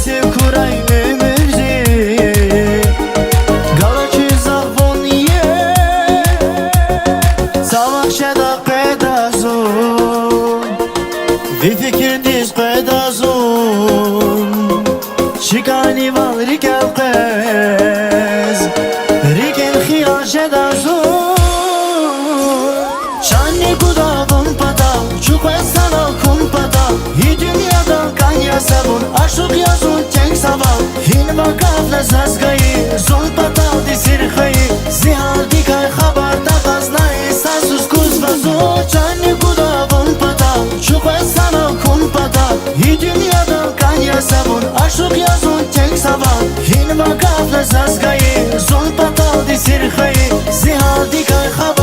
sev kuray ömürzi Galaçı zahvon ye Savak şeda qedazun Ve fikir diz qedazun Şikani val rikel qez Rikel khiyal şedazun Şanni kudavun pata Çukve sana kum pata Hi dünyada kanya sabun Aşık yazun cenk saval Hin vakafle sazgayı Zul pata di sirkayı Zihal dikay haber da gaznayı Sasus kuz vazun Şanni kudavun pata Çukve sana kum pata Hi dünyada kanya sabun Aşık yazun cenk saval Hin vakafle sazgayı Zul pata di sirkayı Zihal dikay haber